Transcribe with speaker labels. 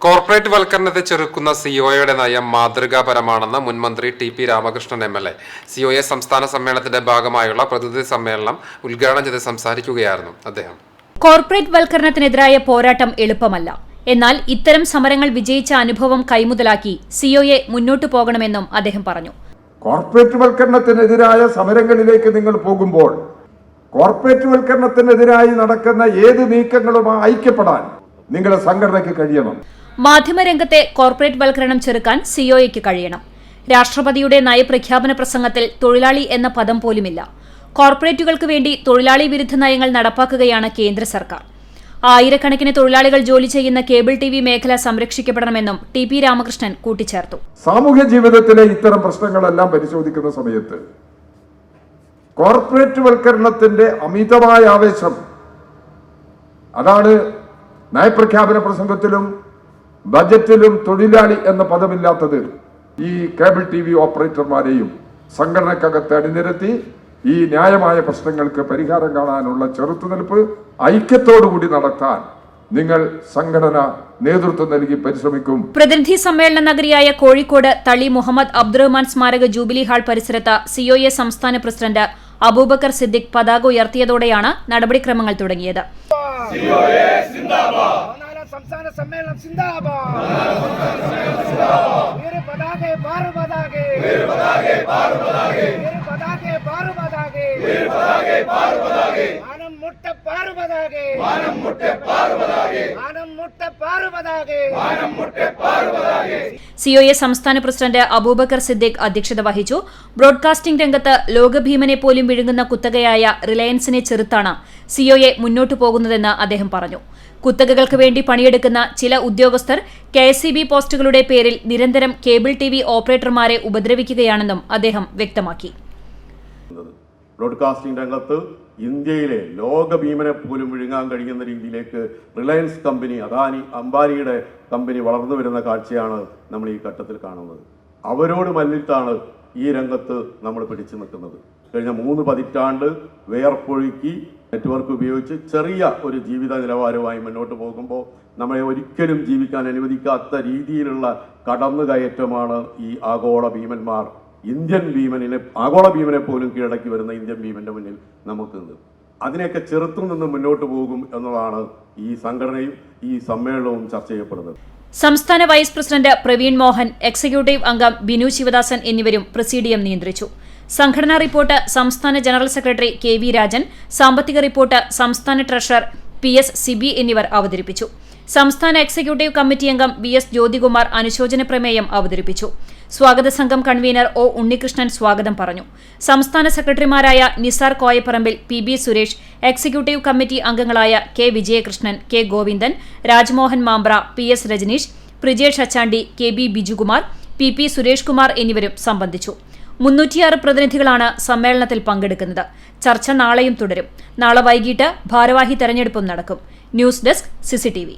Speaker 1: Corporate വൽക്കരണത്തെ ചെറുക്കുന്ന സിഒയുടെ നയം മാതൃകാപരമാണെന്ന് മുൻമന്ത്രി TP. Ramakrishnan MLA. COA സംസ്ഥാന സമ്മേളനത്തിന്റെ ഭാഗമായുള്ള പ്രതിനിധി സമ്മേളനം ഉദ്ഘാടനം ചെയ്ത് സംസാരിക്കുകയായിരുന്നു അദ്ദേഹം.
Speaker 2: കോർപ്പറേറ്റ് വൽക്കരണത്തിനെതിരായ പോരാട്ടം എളുപ്പമല്ല. എന്നാൽ ഇത്തരം സമരങ്ങൾ വിജയിച്ച അനുഭവം കൈമുതലാക്കി സിഒഎ മുന്നോട്ടു പോകണമെന്നും അദ്ദേഹം പറഞ്ഞു.
Speaker 3: കോർപ്പറേറ്റ് വൽക്കരണത്തിനെതിരായ സമരങ്ങളിലേക്ക് നിങ്ങൾ പോകുമ്പോൾ കോർപ്പറേറ്റ് വൽക്കരണത്തിനെതിരായി നടക്കുന്ന ഏത് നീക്കങ്ങളുമായി ഐക്യപ്പെടാൻ നിങ്ങളുടെ സംഘടനയ്ക്ക് കഴിയണം.
Speaker 2: മാധ്യമരംഗത്തെ കോർപ്പറേറ്റ് വൽക്കരണം ചെറുക്കാൻ സിഒഎയ്ക്ക് കഴിയണം. രാഷ്ട്രപതിയുടെ നയപ്രഖ്യാപന പ്രസംഗത്തിൽ തൊഴിലാളി എന്ന പദം പോലുമില്ല. കോർപ്പറേറ്റുകൾക്ക് വേണ്ടി തൊഴിലാളി വിരുദ്ധ നയങ്ങൾ നടപ്പാക്കുകയാണ് കേന്ദ്ര സർക്കാർ. ആയിരക്കണക്കിന് തൊഴിലാളികൾ ജോലി ചെയ്യുന്ന കേബിൾ ടിവി മേഖല സംരക്ഷിക്കപ്പെടണമെന്നും ടി.പി. രാമകൃഷ്ണൻ കൂട്ടിച്ചേർത്തു.
Speaker 3: സാമൂഹ്യ ജീവിതത്തിലെ ഇത്തരം പ്രശ്നങ്ങളെല്ലാം പരിശോധിക്കുന്ന സമയത്ത് കോർപ്പറേറ്റ് വൽക്കരണത്തിന്റെ അമിതമായ ആവേശം, അതാണ് നയപ്രഖ്യാപന പ്രസംഗത്തിലും ബജറ്റിലും തൊഴിലാളി എന്ന പദമില്ലാത്തത്. ഈ കേബിൾ ടിവി ഓപ്പറേറ്റർമാരെയും സംഘടനക്കകത്ത് അണിനിരത്തി ഈ ന്യായമായ പ്രശ്നങ്ങൾക്ക് പരിഹാരം കാണാനുള്ള ചെറുത്തുനിൽപ്പ് ഐക്യത്തോടുകൂടി നടത്താൻ നിങ്ങൾ സംഘടന നേതൃത്വം നൽകി പരിശ്രമിക്കും.
Speaker 2: പ്രതിനിധി സമ്മേളന നഗരിയായ കോഴിക്കോട് തളി മുഹമ്മദ് അബ്ദുറഹ്മാൻ സ്മാരക ജൂബിലി ഹാൾ പരിസരത്ത് സിഒഎ സംസ്ഥാന പ്രസിഡന്റ് അബൂബക്കർ സിദ്ദിഖ് പതാക ഉയർത്തിയതോടെയാണ് നടപടിക്രമങ്ങൾ തുടങ്ങിയത്.
Speaker 4: സംസ്ഥാന സമ്മേളനം സിന്ദാബാദ്.
Speaker 2: സിഒഎ സംസ്ഥാന പ്രസിഡന്റ് അബൂബക്കർ സിദ്ദിഖ് അധ്യക്ഷത വഹിച്ചു. ബ്രോഡ്കാസ്റ്റിംഗ് രംഗത്ത് ലോകഭീമനെ പോലും വിഴുങ്ങുന്ന കുത്തകയായ റിലയൻസിനെ ചെറുത്താണ് സിഒഎ മുന്നോട്ടു പോകുന്നതെന്ന് അദ്ദേഹം പറഞ്ഞു. കുത്തകകൾക്ക് വേണ്ടി പണിയെടുക്കുന്ന ചില ഉദ്യോഗസ്ഥർ കെഎസ്ഇബി പോസ്റ്റുകളുടെ പേരിൽ നിരന്തരം കേബിൾ ടിവി ഓപ്പറേറ്റർമാരെ ഉപദ്രവിക്കുകയാണെന്നും അദ്ദേഹം വ്യക്തമാക്കി.
Speaker 5: ബ്രോഡ്കാസ്റ്റിംഗ് രംഗത്ത് ഇന്ത്യയിലെ ലോക ഭീമനെ പോലും വിഴുങ്ങാൻ കഴിയുന്ന രീതിയിലേക്ക് റിലയൻസ് കമ്പനി, അദാനി, അംബാനിയുടെ കമ്പനി വളർന്നു വരുന്ന കാഴ്ചയാണ് നമ്മൾ ഈ ഘട്ടത്തിൽ കാണുന്നത്. അവരോട് മല്ലിട്ടാണ് ഈ രംഗത്ത് നമ്മൾ പിടിച്ചു നിൽക്കുന്നത്. കഴിഞ്ഞ 3 പതിറ്റാണ്ട് വേർപ്പൊഴുക്കി നെറ്റ്വർക്ക് ഉപയോഗിച്ച് ചെറിയ ഒരു ജീവിത നിലവാരവുമായി മുന്നോട്ട് പോകുമ്പോൾ നമ്മളെ ഒരിക്കലും ജീവിക്കാൻ അനുവദിക്കാത്ത രീതിയിലുള്ള കടന്നുകയറ്റമാണ് ഈ ആഗോള ഭീമന്മാർ ഇന്ത്യൻ ഭീമനെ, ആഗോള ഭീമനെ പോലും കീഴടക്കി വരുന്ന ഇന്ത്യൻ ഭീമന്റെ മുന്നിൽ നമുക്കുണ്ട്. അതിനെയൊക്കെ ചെറുത്തു നിന്ന് മുന്നോട്ട് പോകും എന്നതാണ് ഈ സംഘടനയും ഈ സമ്മേളനവും ചർച്ച ചെയ്യപ്പെടുന്നത്.
Speaker 2: സംസ്ഥാന vice president Praveen Mohan, executive അംഗം ബിനു ശിവദാസൻ എന്നിവരും പ്രസീഡിയം നിയന്ത്രിച്ചു. സംഘടനാ റിപ്പോർട്ട് സംസ്ഥാന ജനറൽ സെക്രട്ടറി കെ.വി. രാജൻ, സാമ്പത്തിക റിപ്പോർട്ട് സംസ്ഥാന ട്രഷറർ പി.എസ്. സിബി എന്നിവർ അവതരിപ്പിച്ചു. സംസ്ഥാന എക്സിക്യൂട്ടീവ് കമ്മിറ്റി അംഗം വി.എസ്. ജ്യോതികുമാർ അനുശോചന പ്രമേയം അവതരിപ്പിച്ചു. സ്വാഗത സംഘം കൺവീനർ ഒ. ഉണ്ണികൃഷ്ണൻ സ്വാഗതം പറഞ്ഞു. സംസ്ഥാന സെക്രട്ടറിമാരായ നിസാർ കോയപ്പറമ്പിൽ, പി.ബി. സുരേഷ്, എക്സിക്യൂട്ടീവ് കമ്മിറ്റി അംഗങ്ങളായ K. Vijayakrishnan, K. Govindan, Rajmohan Mambra, PS. Rajneesh, Prijesh Achandi, KB. Bijukumar, പി.പി. Suresh Kumar എന്നിവരും സംബന്ധിച്ചു. 306 പ്രതിനിധികളാണ് സമ്മേളനത്തിൽ പങ്കെടുക്കുന്നത്. ചർച്ച നാളെയും തുടരും. നാളെ വൈകിട്ട് ഭാരവാഹി തെരഞ്ഞെടുപ്പും നടക്കും. News desk CCTV.